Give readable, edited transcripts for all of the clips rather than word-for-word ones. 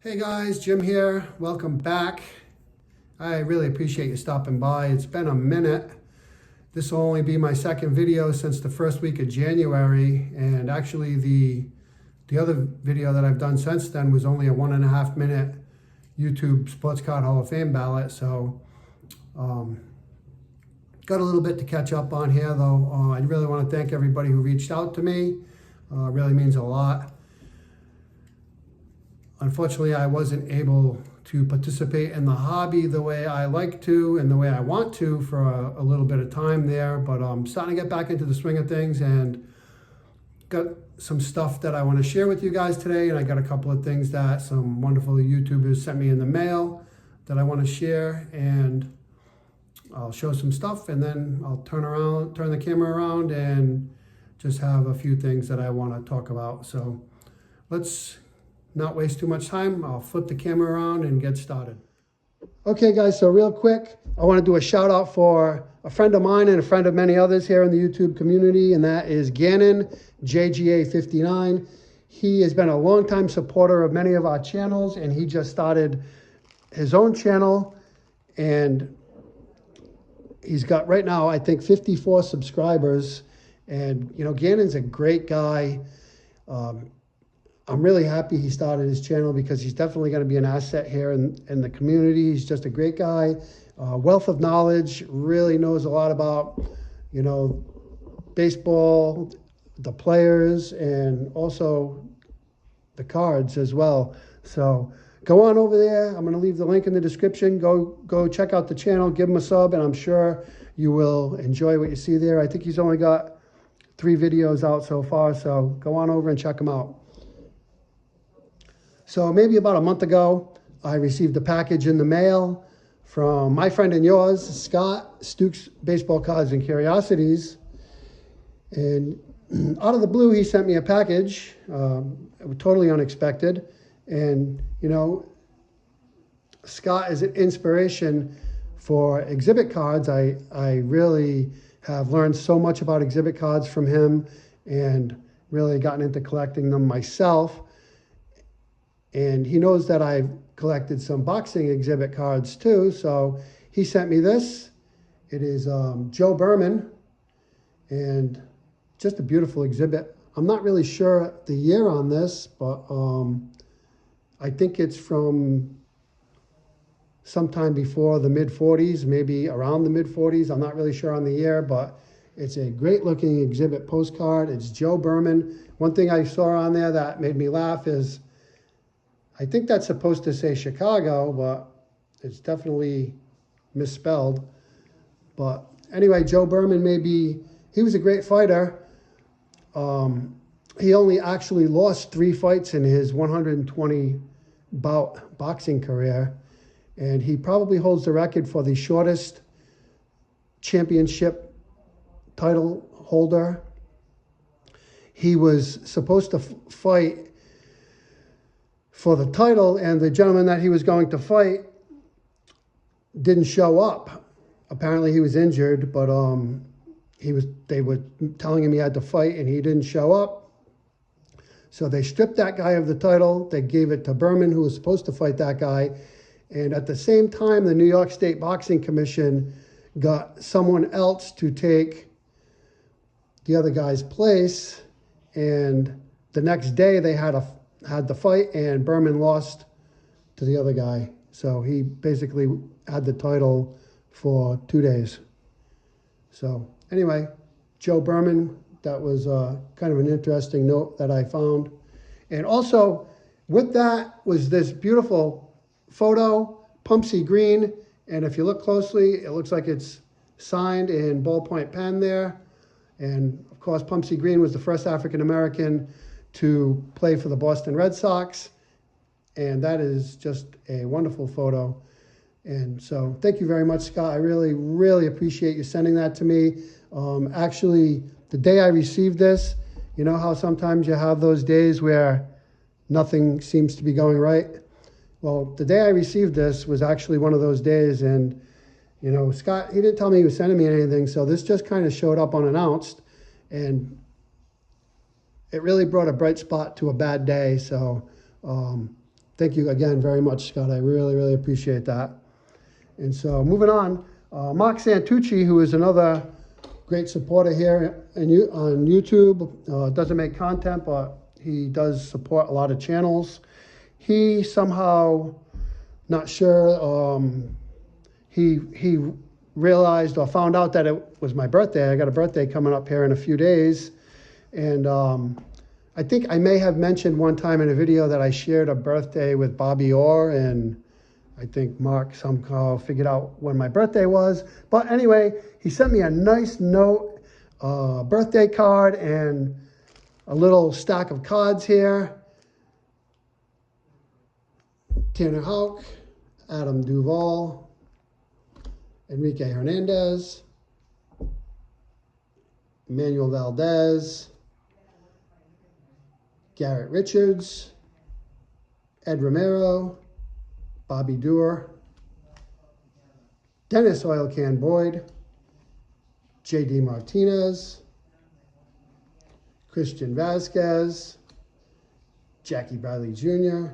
Hey guys, Jim here. Welcome back. I really appreciate you stopping by. It's been a minute. This will only be my second video since the first week of January, and actually the other video that I've done since then was only a 1.5 minute YouTube Sports Card Hall of Fame ballot. So got a little bit to catch up on here though. I really want to thank everybody who reached out to me. It really means a lot. Unfortunately, I wasn't able to participate in the hobby the way I like to and the way I want to for a little bit of time there, but I'm starting to get back into the swing of things and got some stuff that I want to share with you guys today. And I got a couple of things that some wonderful YouTubers sent me in the mail that I want to share, and I'll show some stuff and then I'll turn the camera around and just have a few things that I want to talk about. So let's not waste too much time. I'll flip the camera around and get started. Okay guys, so real quick, I want to do a shout out for a friend of mine and a friend of many others here in the YouTube community, and that is Gannon, JGA59. He has been a longtime supporter of many of our channels, and he just started his own channel, and he's got right now, I think, 54 subscribers. And you know, Gannon's a great guy. I'm really happy he started his channel because he's definitely going to be an asset here in the community. He's just a great guy, wealth of knowledge, really knows a lot about, you know, baseball, the players, and also the cards as well. So go on over there. I'm going to leave the link in the description. Go check out the channel, give him a sub, and I'm sure you will enjoy what you see there. I think he's only got 3 videos out so far, so go on over and check him out. So maybe about a month ago, I received a package in the mail from my friend and yours, Scott, Stukes Baseball Cards and Curiosities. And out of the blue, he sent me a package, totally unexpected. And, you know, Scott is an inspiration for exhibit cards. I really have learned so much about exhibit cards from him and really gotten into collecting them myself. And he knows that I've collected some boxing exhibit cards too. So he sent me this. It is Joe Berman, and just a beautiful exhibit. I'm not really sure the year on this, but I think it's from sometime before the mid-40s, maybe around the mid-40s. I'm not really sure on the year, but it's a great looking exhibit postcard. It's Joe Berman. One thing I saw on there that made me laugh is, I think that's supposed to say Chicago, but it's definitely misspelled. But anyway, Joe Berman, he was a great fighter. He only actually lost 3 fights in his 120 bout boxing career. And he probably holds the record for the shortest championship title holder. He was supposed to fight for the title, and the gentleman that he was going to fight didn't show up. Apparently he was injured, but they were telling him he had to fight and he didn't show up. So they stripped that guy of the title. They gave it to Berman, who was supposed to fight that guy. And at the same time, the New York State Boxing Commission got someone else to take the other guy's place. And the next day they had the fight, and Berman lost to the other guy. So he basically had the title for 2 days. So anyway, Joe Berman, that was kind of an interesting note that I found. And also with that was this beautiful photo, Pumpsy Green. And if you look closely, it looks like it's signed in ballpoint pen there. And of course, Pumpsy Green was the first African-American to play for the Boston Red Sox. And that is just a wonderful photo. And so thank you very much, Scott. I really, really appreciate you sending that to me. Actually, the day I received this, you know how sometimes you have those days where nothing seems to be going right? Well, the day I received this was actually one of those days. And, you know, Scott, he didn't tell me he was sending me anything. So this just kind of showed up unannounced. And it really brought a bright spot to a bad day. So Thank you again very much, Scott. I really, really appreciate that. And so moving on, Mark Santucci, who is another great supporter here on YouTube, doesn't make content, but he does support a lot of channels. He somehow, not sure, he realized or found out that it was my birthday. I got a birthday coming up here in a few days. And I think I may have mentioned one time in a video that I shared a birthday with Bobby Orr, and I think Mark somehow figured out when my birthday was. But anyway, he sent me a nice note, birthday card, and a little stack of cards here. Tanner Houck, Adam Duvall, Enrique Hernandez, Emmanuel Valdez, Garrett Richards, Ed Romero, Bobby Doerr, Dennis Oil Can Boyd, J.D. Martinez, Christian Vasquez, Jackie Bradley Jr.,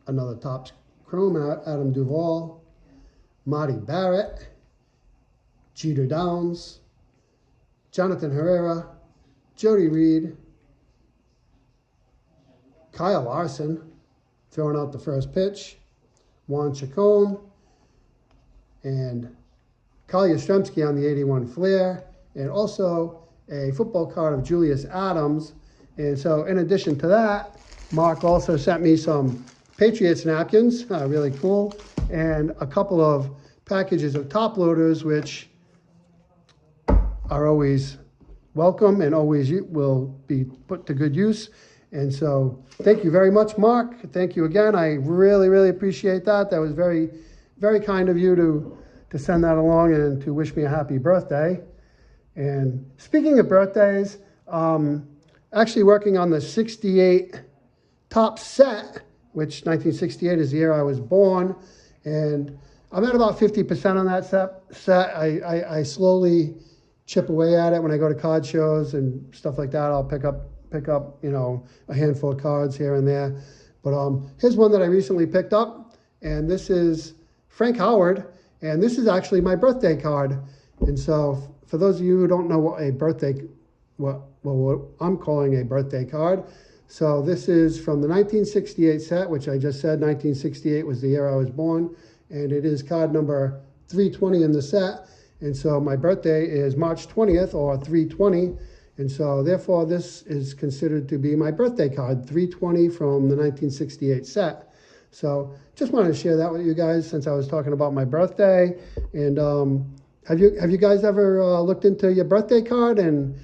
another Topps Chrome, Adam Duvall, Marty Barrett, Jeter Downs, Jonathan Herrera, Jody Reed, Kyle Larson, throwing out the first pitch, Juan Chacon, and Kyle Yastrzemski on the 81 Flair, and also a football card of Julius Adams. And so in addition to that, Mark also sent me some Patriots napkins, really cool, and a couple of packages of top loaders, which are always welcome and always will be put to good use. And so thank you very much, Mark. Thank you again. I really, really appreciate that. That was very, very kind of you to send that along and to wish me a happy birthday. And speaking of birthdays, actually working on the 68 top set, which 1968 is the year I was born. And I'm at about 50% on that set. I slowly chip away at it. When I go to card shows and stuff like that, I'll pick up, you know, a handful of cards here and there. But here's one that I recently picked up, and this is Frank Howard, and this is actually my birthday card. And so for those of you who don't know what I'm calling a birthday card, so this is from the 1968 set, which I just said 1968 was the year I was born, and it is card number 320 in the set. And so my birthday is March 20th, or 320. And so therefore this is considered to be my birthday card, 320 from the 1968 set. So just wanted to share that with you guys since I was talking about my birthday. And have you guys ever looked into your birthday card? And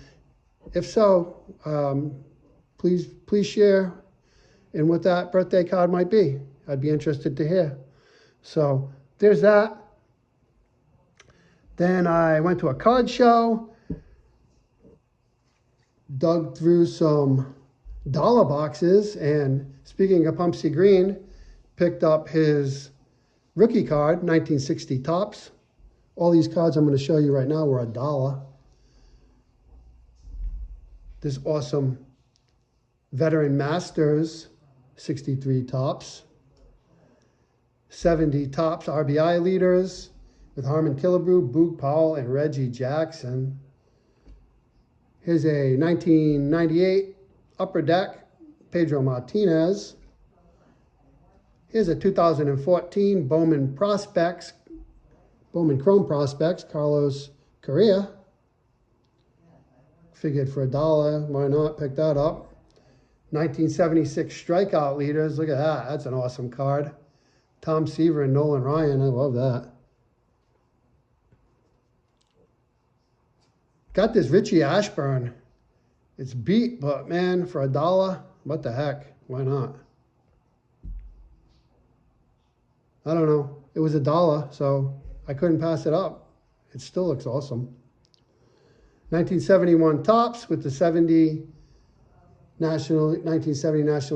if so, please share in what that birthday card might be. I'd be interested to hear. So there's that. Then I went to a card show, dug through some dollar boxes, and speaking of Pumpsy Green, picked up his rookie card, 1960 Topps. All these cards I'm going to show you right now were $1. This awesome Veteran Masters 63 Topps. 70 Topps RBI leaders with Harmon Killebrew, Boog Powell, and Reggie Jackson. Here's a 1998 Upper Deck, Pedro Martinez. Here's a 2014 Bowman Chrome Prospects, Carlos Correa. Figured for $1, why not pick that up. 1976 Strikeout Leaders, look at that, that's an awesome card. Tom Seaver and Nolan Ryan, I love that. Got this Richie Ashburn. It's beat, but man, for $1, what the heck? Why not? I don't know. It was $1, so I couldn't pass it up. It still looks awesome. 1971 Topps with the 1970 National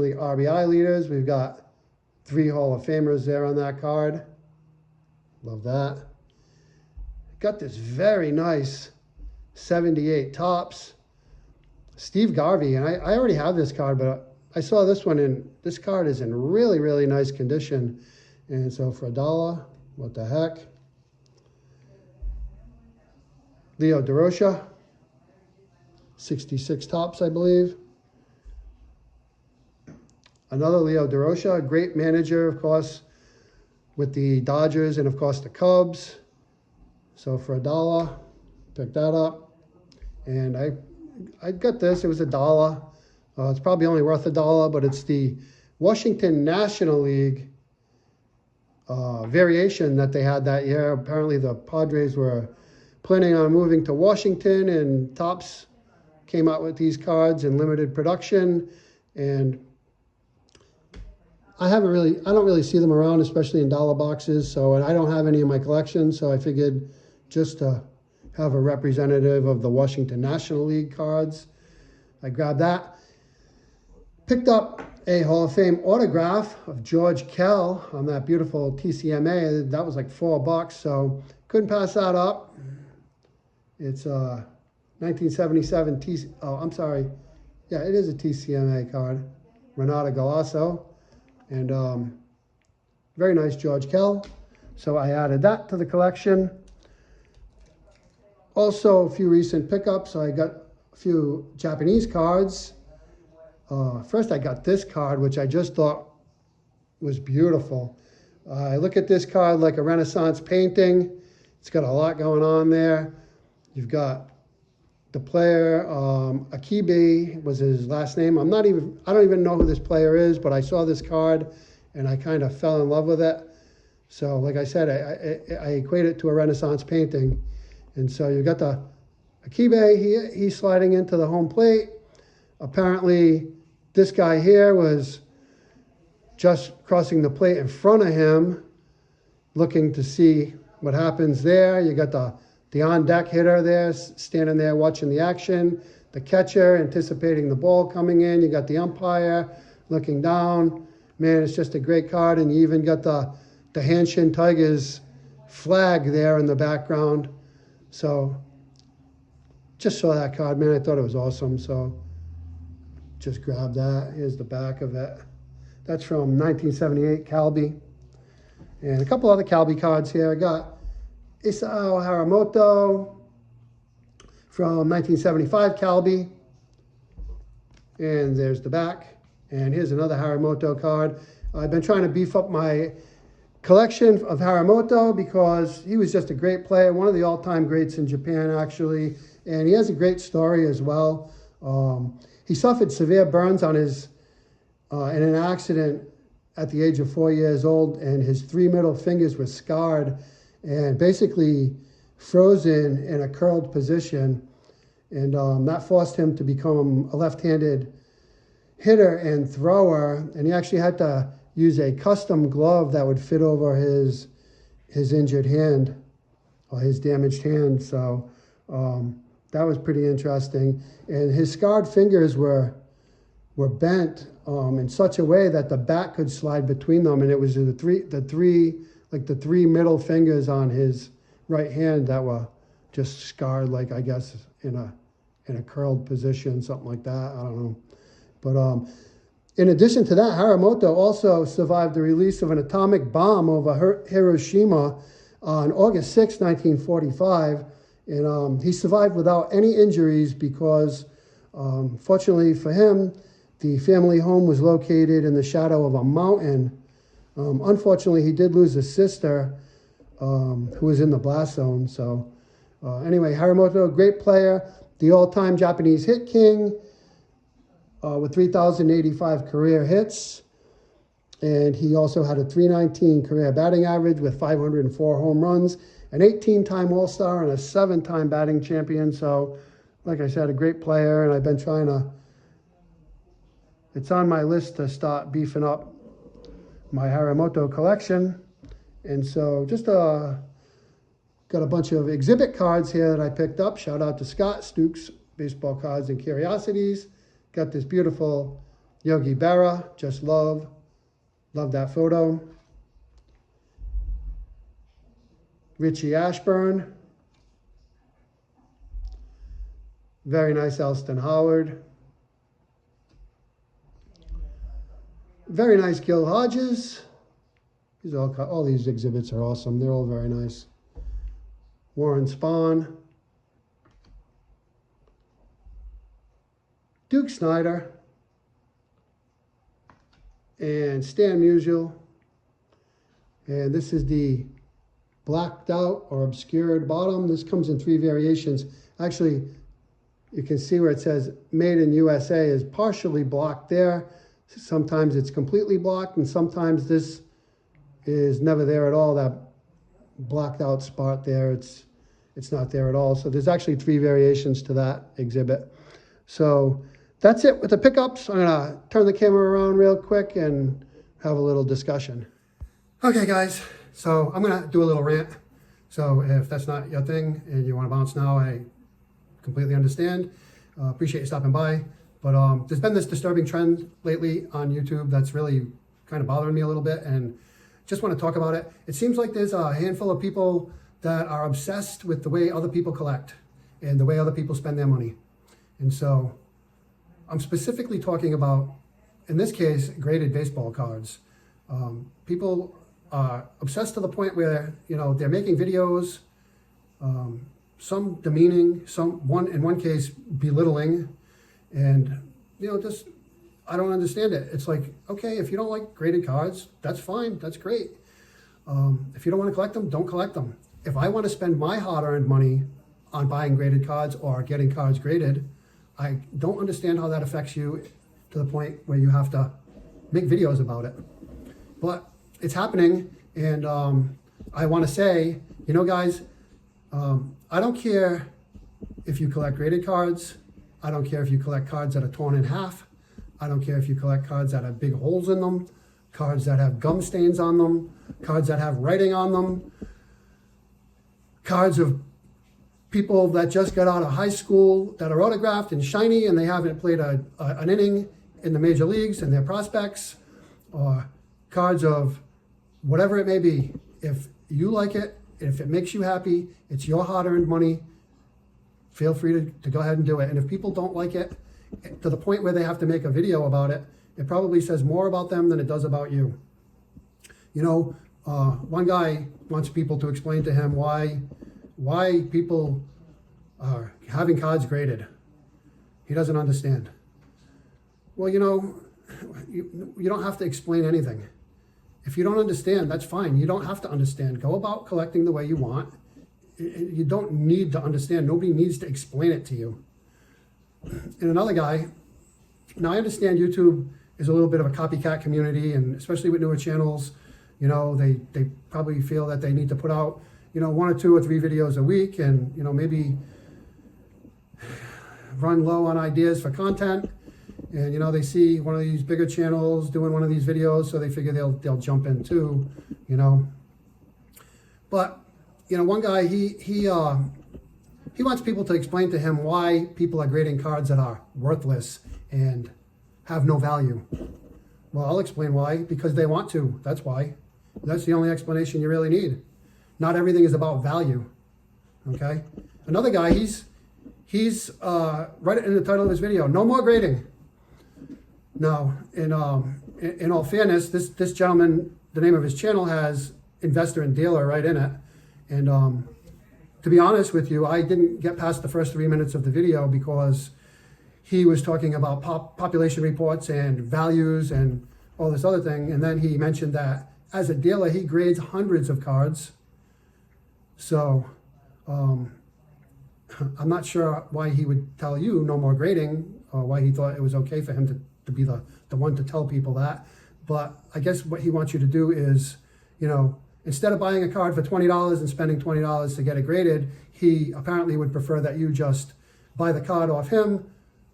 League RBI leaders. We've got 3 Hall of Famers there on that card. Love that. Got this very nice 78 Topps Steve Garvey, and I already have this card, but I saw this one, and this card is in really, really nice condition. And so for $1, what the heck? Leo DeRocha, 66 tops, I believe. Another Leo DeRocha, a great manager, of course, with the Dodgers and, of course, the Cubs. So for $1, pick that up. And I got this. It was $1. It's probably only worth $1, but it's the Washington National League variation that they had that year. Apparently the Padres were planning on moving to Washington, and Topps came out with these cards in limited production. And I don't really see them around, especially in dollar boxes. So, and I don't have any in my collection. So I figured just to have a representative of the Washington National League cards, I grabbed that. Picked up a Hall of Fame autograph of George Kell on that beautiful TCMA. That was like $4, so couldn't pass that up. It's 1977 oh, I'm sorry. Yeah, it is a TCMA card. Renato Galasso. And very nice George Kell. So I added that to the collection. Also, a few recent pickups. So I got a few Japanese cards. First, I got this card, which I just thought was beautiful. I look at this card like a Renaissance painting. It's got a lot going on there. You've got the player, Akibe was his last name. I don't even know who this player is, but I saw this card and I kind of fell in love with it. So, like I said, I equate it to a Renaissance painting. And so you got the Akibe, he's sliding into the home plate. Apparently, this guy here was just crossing the plate in front of him, looking to see what happens there. You got the on-deck hitter there, standing there watching the action. The catcher anticipating the ball coming in. You got the umpire looking down. Man, it's just a great card. And you even got the Hanshin Tigers flag there in the background. So just saw that card, man. I thought it was awesome. So just grab that. Here's the back of it. That's from 1978 Calby. And a couple other Calby cards here. I got Isao Haramoto from 1975 Calby. And there's the back. And here's another Haramoto card. I've been trying to beef up my collection of Haramoto because he was just a great player, one of the all-time greats in Japan, actually. And he has a great story as well. He suffered severe burns on his in an accident at the age of 4 years old, and his 3 middle fingers were scarred and basically frozen in a curled position. And that forced him to become a left-handed hitter and thrower. And he actually had to use a custom glove that would fit over his injured hand, or his damaged hand. So that was pretty interesting. And his scarred fingers were bent in such a way that the bat could slide between them, and it was the three middle fingers on his right hand that were just scarred, like I guess in a curled position, something like that. I don't know. But in addition to that, Haramoto also survived the release of an atomic bomb over Hiroshima on August 6, 1945. And he survived without any injuries because, fortunately for him, the family home was located in the shadow of a mountain. Unfortunately, he did lose a sister who was in the blast zone. So anyway, Haramoto, great player, the all-time Japanese hit king with 3,085 career hits. And he also had a .319 career batting average with 504 home runs, an 18-time All-Star, and a 7-time batting champion. So, like I said, a great player, and I've been trying to, it's on my list to start beefing up my Haramoto collection. And so just got a bunch of exhibit cards here that I picked up. Shout out to Scott Stukes, Baseball Cards and Curiosities. Got this beautiful Yogi Berra, just love that photo. Richie Ashburn. Very nice Elston Howard. Very nice Gil Hodges. These are all these exhibits are awesome. They're all very nice. Warren Spahn. Duke Snyder. And Stan Musial. And this is the blacked out or obscured bottom. This comes in 3 variations. Actually, you can see where it says Made in USA is partially blocked there. Sometimes it's completely blocked, and sometimes this is never there at all. That blacked out spot there, it's not there at all. So there's actually 3 variations to that exhibit. So that's it with the pickups. I'm gonna turn the camera around real quick and have a little discussion. Okay guys, so I'm gonna do a little rant. So if that's not your thing and you wanna bounce now, I completely understand. Appreciate you stopping by. But there's been this disturbing trend lately on YouTube that's really kind of bothering me a little bit, and just want to talk about it. It seems like there's a handful of people that are obsessed with the way other people collect and the way other people spend their money. And so I'm specifically talking about, in this case, graded baseball cards. People are obsessed to the point where, you know, they're making videos, some demeaning, in one case belittling, and you know, just I don't understand it. It's like, okay, if you don't like graded cards, that's fine, that's great. If you don't want to collect them, don't collect them. If I want to spend my hard-earned money on buying graded cards or getting cards graded, I don't understand how that affects you to the point where you have to make videos about it. But it's happening, and I want to say, you know, guys, I don't care if you collect graded cards. I don't care if you collect cards that are torn in half. I don't care if you collect cards that have big holes in them, cards that have gum stains on them, cards that have writing on them, cards of people that just got out of high school that are autographed and shiny and they haven't played an inning in the major leagues and their prospects, or cards of whatever it may be. If you like it, if it makes you happy, it's your hard-earned money, feel free to go ahead and do it. And if people don't like it to the point where they have to make a video about it, it probably says more about them than it does about you. You know, one guy wants people to explain to him why people are having cards graded. He doesn't understand. Well, you know, you don't have to explain anything. If you don't understand, that's fine. You don't have to understand. Go about collecting the way you want. You don't need to understand. Nobody needs to explain it to you. And another guy, now I understand YouTube is a little bit of a copycat community, and especially with newer channels, you know, they probably feel that they need to put out, you know, 1 or 2 or 3 videos a week, and, you know, maybe run low on ideas for content. And, you know, they see one of these bigger channels doing one of these videos, so they figure they'll jump in too, you know. But, you know, one guy, he wants people to explain to him why people are grading cards that are worthless and have no value. Well, I'll explain why. Because they want to. That's why. That's the only explanation you really need. Not everything is about value. Okay? Another guy, he's right in the title of his video, no more grading. Now, in all fairness, this gentleman, the name of his channel has investor and dealer right in it. And to be honest with you, I didn't get past the first 3 minutes of the video because he was talking about population reports and values and all this other thing. And then he mentioned that as a dealer, he grades hundreds of cards. So I'm not sure why he would tell you no more grading, or why he thought it was okay for him to be the one to tell people that. But I guess what he wants you to do is, you know, instead of buying a card for $20 and spending $20 to get it graded, he apparently would prefer that you just buy the card off him,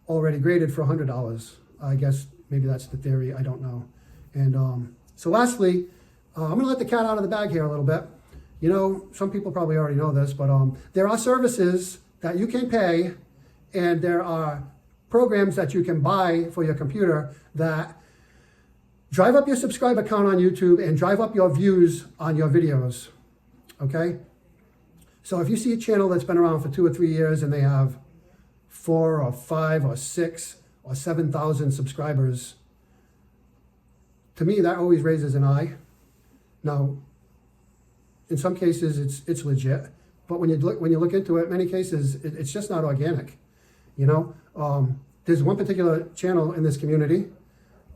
already graded for $100. I guess maybe that's the theory, I don't know. And so lastly, I'm gonna let the cat out of the bag here a little bit. You know, some people probably already know this, but there are services that you can pay, and there are programs that you can buy for your computer that drive up your subscriber count on YouTube and drive up your views on your videos, okay? So if you see a channel that's been around for 2 or 3 years and they have 4 or 5 or 6 or 7,000 subscribers, to me, that always raises an eye. Now, in some cases, it's legit, but when you look into it, many cases, it's just not organic. You know, there's one particular channel in this community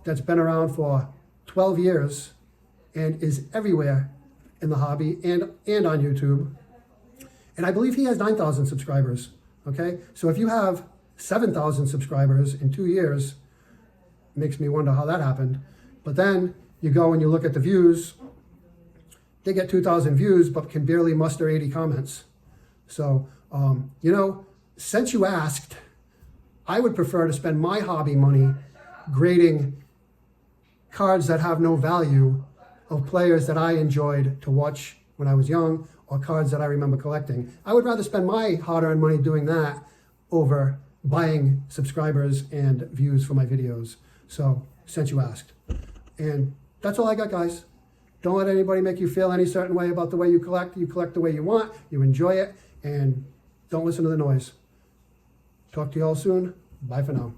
that's been around for 12 years and is everywhere in the hobby and on YouTube. And I believe he has 9,000 subscribers, okay? So if you have 7,000 subscribers in 2 years, it makes me wonder how that happened. But then you go and you look at the views, they get 2,000 views, but can barely muster 80 comments. So, you know, since you asked, I would prefer to spend my hobby money grading cards that have no value of players that I enjoyed to watch when I was young, or cards that I remember collecting. I would rather spend my hard-earned money doing that over buying subscribers and views for my videos. So, since you asked. And that's all I got, guys. Don't let anybody make you feel any certain way about the way you collect. You collect the way you want, you enjoy it, and don't listen to the noise. Talk to you all soon. Bye for now.